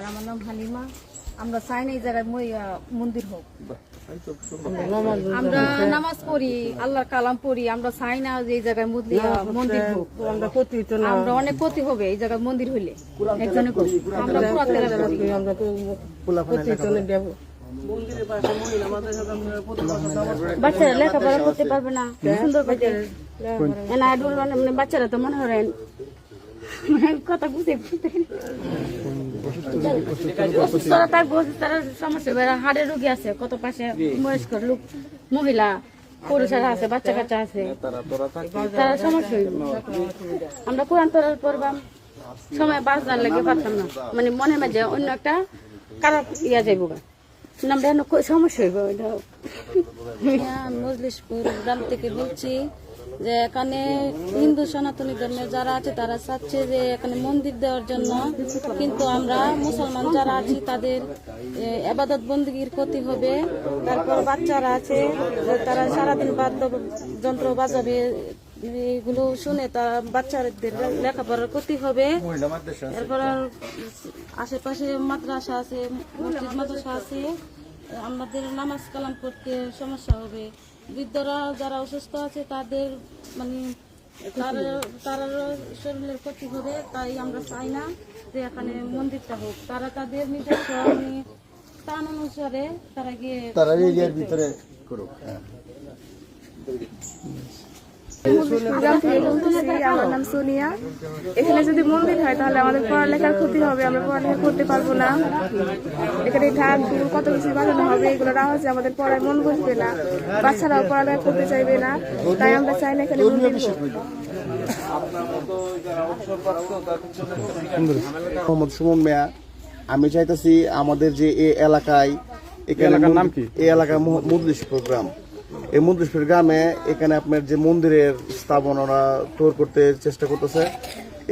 আমার নাম হালিমা। আমরা চাই না এই জায়গায় মন্দির হোক। আমরা নামাজ পড়ি, আল্লাহর কালাম পড়ি। আমরা চাই না যে এই জায়গায় মন্দির হোক। আমরা অনেক ক্ষতি হবে এই জায়গায় মন্দির হইলে। আমরা বাচ্চারা লেখাপড়া করতে পারবে না সুন্দর বাচ্চারা তো মনে করেন কথা বুঝে অসুস্থরা থাকবো, তারা সমস্যা হাড়ের রোগী আছে, কত পাশে বয়স্ক লোক, মহিলা পুরুষেরা আছে, বাচ্চা কাচ্চা আছে, তারা সমস্যা হইব। আমরা কোরআন তোরার পড়বাম সময় বাঁচবার লাগে পারতাম না, মানে মনে মাঝে অন্য একটা খারাপ ইয়া যাইব, আমরা সমস্যা হইব। মজলিশপুর গ্রাম থেকে বলছি যে এখানে হিন্দু সনাতনী ধর্মের যারা আছে তারা চাচ্ছে যে এখানে মন্দির দেওয়ার জন্য, কিন্তু আমরা মুসলমান যারা আছি তাদের ইবাদত বন্দেগীর ক্ষতি হবে। তারপর বাচ্চারা আছে তারা সারাদিন বাদ্যযন্ত্র বাজাবে, এগুলো শুনে তারা বাচ্চাদের লেখাপড়ার ক্ষতি হবে। এরপর আশেপাশে মাদ্রাসা আছে, মসজিদ মাদ্রাসা আছে, আমাদের নামাজ কালাম করতে সমস্যা হবে। বৃদ্ধরা যারা অসুস্থ আছে তাদের মানে তারা শরীরের ক্ষতি হবে। তাই আমরা চাই না যে এখানে মন্দিরটা হোক। তারা তাদের নিজস্ব স্থান অনুসারে তারা গিয়ে ভিতরে করুক। আমার নাম সোনিয়া। এখানে যদি মন্দির হয় তাহলে আমাদের পড়ালেখার ক্ষতি হবে, আমরা পড়ালেখা করতে পারবো না। এখানে ঢাক কত কিছু বাজানো হবে, এগুলোর আওয়াজে আমাদের পড়ায় মন বসবে না, বাচ্চারাও পড়ালেখা করতে চাইবে না। তাই আমরা চাই না এখানে মন্দির হোক। মোহাম্মদ সুমন মিয়া। আমি চাইতেছি আমাদের যে এই এলাকায়, এলাকার নাম কি, এই এলাকা মজলিশপুর গ্রাম। এই মজলিশপুর গ্রামে এখানে আপনার যে মন্দিরের স্থাপন ওরা তৈরি করতে চেষ্টা করতেছে।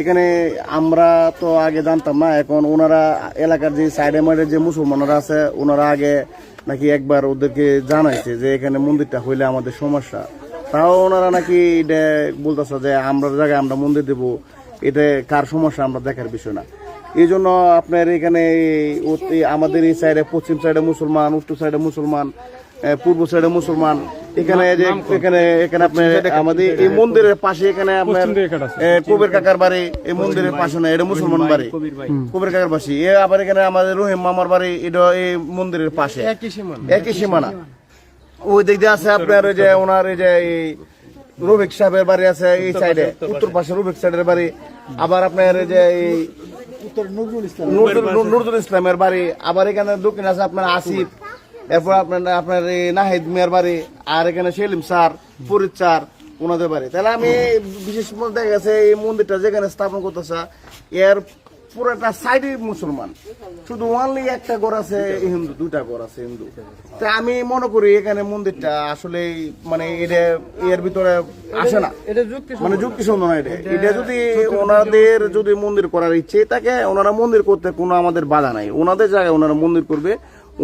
এখানে আমরা তো আগে জানতাম না, এখন ওনারা এলাকার যে সাইডে মাইডে যে মুসলমানরা আছে ওনারা আগে নাকি একবার ওদেরকে জানাইছে যে এখানে মন্দিরটা হইলে আমাদের সমস্যা, তাও ওনারা নাকি এটা বলতেছে যে আমরা জায়গায় আমরা মন্দির দেবো, এটা কার সমস্যা আমরা দেখার বিষয় না। এই জন্য আপনার এখানে আমাদের এই সাইডে পশ্চিম সাইডে মুসলমান, উত্তর সাইডে মুসলমান, পূর্ব সাইডে মুসলমান, এখানে এখানে আপনার আমাদের এই মন্দিরের পাশে এখানে আপনার কবির কাকার বাড়ি, এই মন্দিরের পাশে না, এটা মুসলমান বাড়ি, কবির কাকার পাশে। আবার এখানে আমাদের রহিম মামার বাড়ি, এটা এই মন্দিরের পাশে একই সীমানা। ওই দিক দিয়ে আছে আপনার ওই যে ওনার এই যে রফিক সাহেবের বাড়ি আছে এই সাইডে, উত্তর পাশে রফিক সাহেবের বাড়ি। আবার আপনার এই যে নুরুল ইসলামের বাড়ি। আবার এখানে দক্ষিণ আছে আপনার আসিফ, এরপর আপনার নাহিদ মিয়ার বাড়ি, আর এখানে সেলিম স্যার, ফরিদ স্যার, ওনাদের বাড়ি। তাহলে আমি বিশেষ দেখা গেছে এই মন্দিরটা যেখানে স্থাপন করতেছে এর পুরোটা সাইডে মুসলমান, শুধু ওনলি একটা ঘর আছে হিন্দু, দুইটা ঘর আছে হিন্দু। তা আমি মনে করি এখানে মন্দিরটা আসলে মানে এটা এর ভিতরে আসে না, মানে যুক্তিসঙ্গত না। এটা যদি ওনাদের যদি মন্দির করার ইচ্ছে থাকে, ওনারা মন্দির করতে কোনো আমাদের বাধা নাই, ওনাদের জায়গায় ওনারা মন্দির করবে।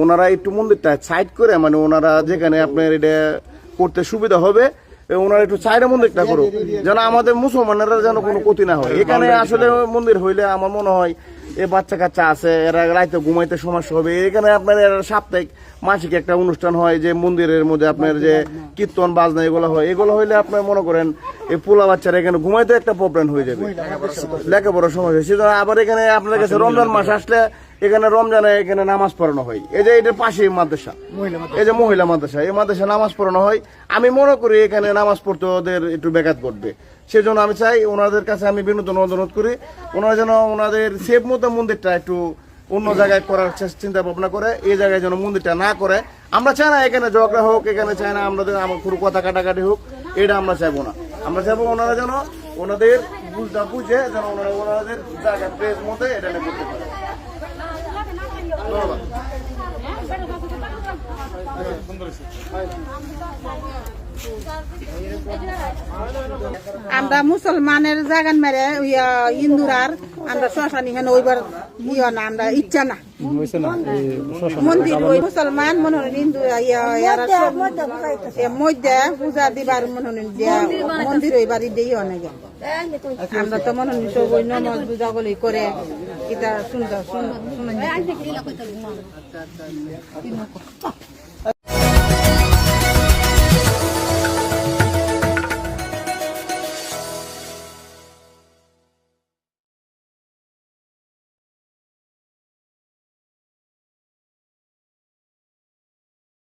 ওনারা একটু মন্দিরটা সাইড করে, মানে ওনারা যেখানে আপনার এটা করতে সুবিধা হবে ওনারা একটু চাইরে মন্দিরটা করুক, যেন আমাদের মুসলমানেরা যেন কোনো ক্ষতি না হয়। এখানে আসলে মন্দির হইলে আমার মনে হয় এই বাচ্চা কাচ্চা আছে, এরা রাইতে ঘুমাইতে সমস্যা হবে। এখানে আপনার সাপ্তাহিক মাসিক একটা অনুষ্ঠান হয় যে মন্দিরের মধ্যে আপনার যে কীর্তন বাজনা এগুলো হয়, এগুলো হইলে আপনার মনে করেন এই পোলা বাচ্চারা এখানে ঘুমাইতে একটা প্রবলেম হয়ে যাবে, লেখাপড়ার সমস্যা। সেজন্য আবার এখানে আপনার কাছে রমজান মাস আসলে এখানে রমজানে এখানে নামাজ পড়ানো হয়। এই যে এটার পাশে মাদ্রাসা, এই যে মহিলা মাদ্রাসা, এই মাদ্রাসা নামাজ পড়ানো হয়। আমি মনে করি এখানে নামাজ পড়তে ওদের একটু ব্যাঘাত ঘটবে। সেজন্য আমি চাই ওনাদের কাছে আমি বিনোদন অনুরোধ করি, ওনারা যেন ওনাদের সেফ মতো মন্দিরটা একটু অন্য জায়গায় করার চিন্তা ভাবনা করে, এই জায়গায় যেন মন্দিরটা না করে। আমরা চাই না এখানে ঝগড়া হোক, এখানে চাই না আমাদের আমার কোনো কথা কাটাকাটি হোক, এটা আমরা চাইবো না। আমরা চাইবো ওনারা যেন ওনাদের বুঝটা বুঝে যেন ওনারা ওনাদের জায়গা প্লেস মতো এটা করতে পারে। ধন্যবাদ। আমরা মুসলমানের জাগান মেরে হিন্দুরার আমরা শ্মশানি হেন ওইবার না, আমরা ইচ্ছা না মন্দির ওই মুসলমান মনে হয় হিন্দু মধ্যে পূজা দিবার মনে হয় মন্দির ওই বাড়ি দিয়ে অনেক। আমরা তো মনে হয় সব ওই নমাজ পূজা গুলি করে এটা সুন্দর